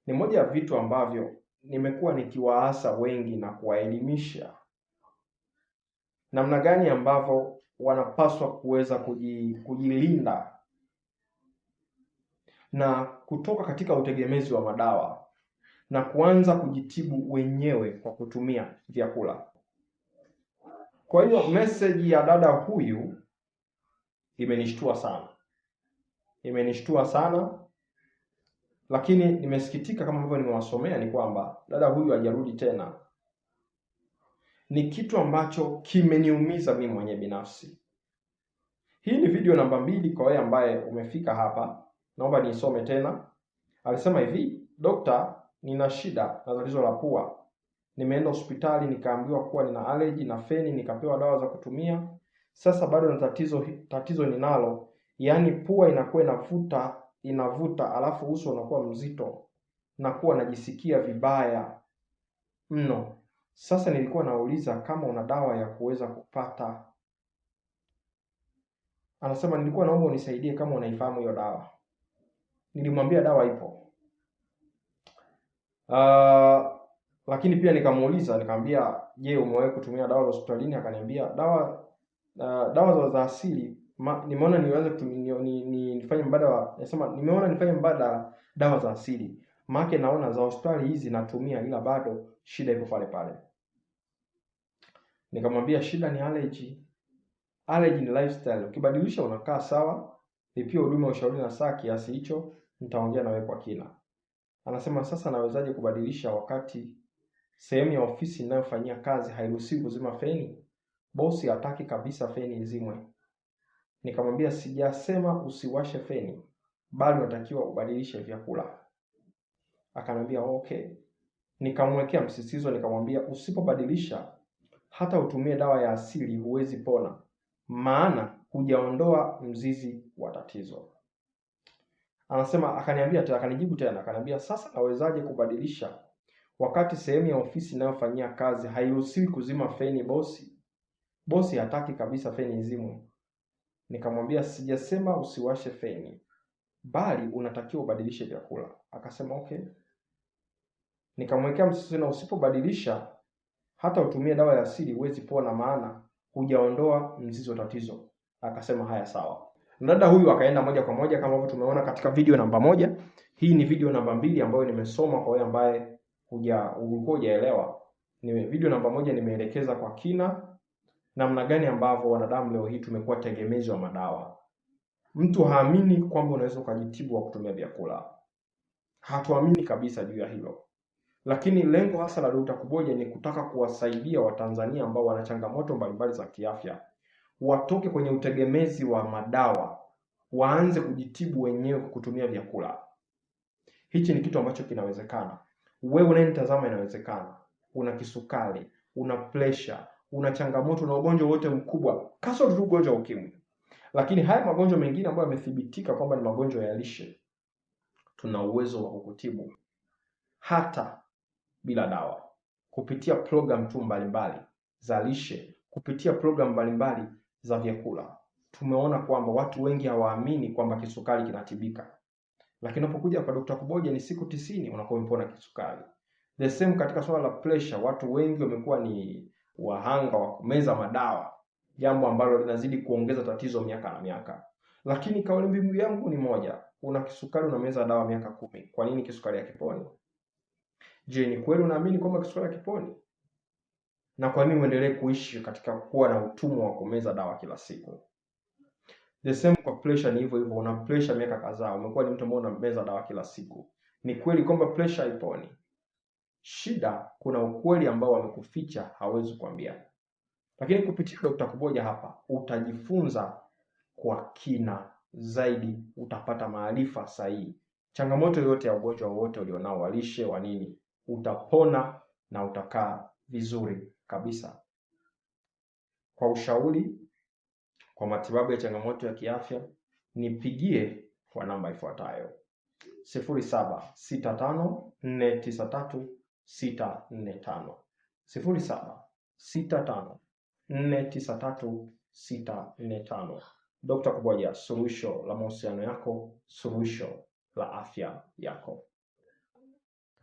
Ni moja ya vitu ambavyo nimekuwa nikiwaasa wengi na kuwaelimisha namna gani ambavyo wanapaswa kuweza kujilinda na kutoka katika utegemezi wa madawa na kuanza kujitibu wenyewe kwa kutumia vyakula. Kwa hiyo message ya dada huyu imenishtua sana, lakini nimesikitika kama ambavyo nimewasomea ni kwamba dada huyu hajarudi tena. Ni kitu ambacho kimeniumiza mimi mwenyewe binafsi. Hii ni video namba 2 kwa wewe ambaye umefika hapa. Naomba niisome tena. Alisema hivi: Dokta, nina shida na tatizo la pua. Nimeenda hospitali nikaambiwa kuwa nina allergy na feni, nikapewa dawa za kutumia. Sasa bado na tatizo ninalo, yaani pua inakuwa inavuta alafu uso unakuwa mzito na kuwa najisikia vibaya mno. Sasa nilikuwa nauliza kama una dawa ya kuweza kupata. Anasema nilikuwa naomba unisaidie kama unaifahamu hiyo dawa. Nilimwambia dawa ipo. Lakini pia nikamuuliza, nikamwambia, je, umewahi kutumia dawa za hospitalini? Akaniambia dawa za asili nimeona niweze nifanye mbadala. Nasema nimeona nifanye mbadala dawa za asili. Maana naona za hospitali hizi natumia ila bado shida iko pale pale. Nikamwambia shida ni allergy. Allergy ni lifestyle. Ukibadilisha unakaa sawa. Lipia huduma ushauri na saa kiasi hicho, nitaongea na wewe kwa kina. Anasema sasa nawezaje kubadilisha wakati sehemu ya ofisi ninayofanyia kazi hairuhusiwi kuzima feni? Bosi hataki kabisa feni izimwe. Nikamwambia sijasema usiwashe feni, bali unatakiwa ubadilishe vyakula. Akaniambia okay. Nikamwekea msisitizo, nikamwambia usipobadilisha hata utumie dawa ya asili huwezi pona, maana hujaondoa mzizi wa tatizo. Anasema akanijibu tena akaniambia sasa nawezaje kubadilisha wakati sehemu ya ofisi ninayofanyia kazi hairuhusiwi kuzima feni? Bosi hataki kabisa feni izimwe. Nikamwambia sijasema usiwashe feni, bali unatakiwa ubadilishe vyakula. Akasema okay. Nikamwekea msisitizo, na usipobadilisha hata utumie dawa ya asili huwezi pona, maana hujaondoa mzizi wa tatizo. Akasema haya sawa. Dada huyu akaenda moja kwa moja kama ambavyo tumeona katika video namba 1. Hii ni video namba 2 ambayo nimesoma kwa wewe ambaye hujaelewa. Ni video namba 1 nimeelekeza kwa kina namna gani ambavyo wanadamu leo hii tumekuwa tegemezi wa madawa. Mtu haamini kwamba unaweza kujitibu kwa kutumia vyakula. Hatuamini kabisa juu ya hilo. Lakini lengo hasa la Dr. Kuboja ni kutaka kuwasaidia Watanzania ambao wana changamoto mbalimbali za kiafya watoke kwenye utegemezi wa madawa, waanze kujitibu wenyewe kwa kutumia vyakula. Hichi ni kitu ambacho kinawezekana. Wewe unanitazama, inawezekana. Una kisukari, una pressure, una changamoto na ugonjwa wote mkubwa, kasoro tu ugonjwa wa ukimwi. Lakini haya magonjwa mengine ambayo yamethibitika kwamba ni magonjwa ya lishe, tuna uwezo wa kukutibu hata bila dawa, kupitia program tu mbalimbali za lishe, kupitia program mbalimbali za vyakula. Tumeona kwamba watu wengi hawaamini kwamba kisukari kinatibika. Lakini unapokuja kwa Dr. Kuboja ni siku 90 unakuwa umepona kisukari. The same katika swala la pressure, watu wengi wamekuwa ni wahanga wa kumeza madawa, jambo ambalo linazidi kuongeza tatizo miaka na miaka. Lakini kauli mbiu yangu ni moja, una kisukari unameza dawa miaka 10. Kwa nini kisukari hakiponi? Je, ni kweli unaamini kwamba kisukari hakiponi? Na kwa nini uendelee kuishi katika kuwa na utumwa wa kumeza dawa kila siku? The same kwa pressure ni hivyo hivyo, una pressure miaka kadhaa, umekuwa ni mtu ambaye unameza dawa kila siku. Ni kweli kwamba pressure haiponi? Shida, kuna ukweli ambao wamekuficha, hawezi kuambia. Lakini kupitia Dr. Kuboja hapa utajifunza kwa kina zaidi, utapata maarifa sahihi. Changamoto yote ya ugonjwa wote ulionao, walishe wa nini, utapona na utakaa vizuri kabisa. Kwa ushauri, kwa matibabu ya changamoto ya kiafya, nipigie kwa namba ifuatayo: 0765493645, 0765493645. Dr. Kuboja, suluhisho la mahusiano yako, suluhisho la afya yako.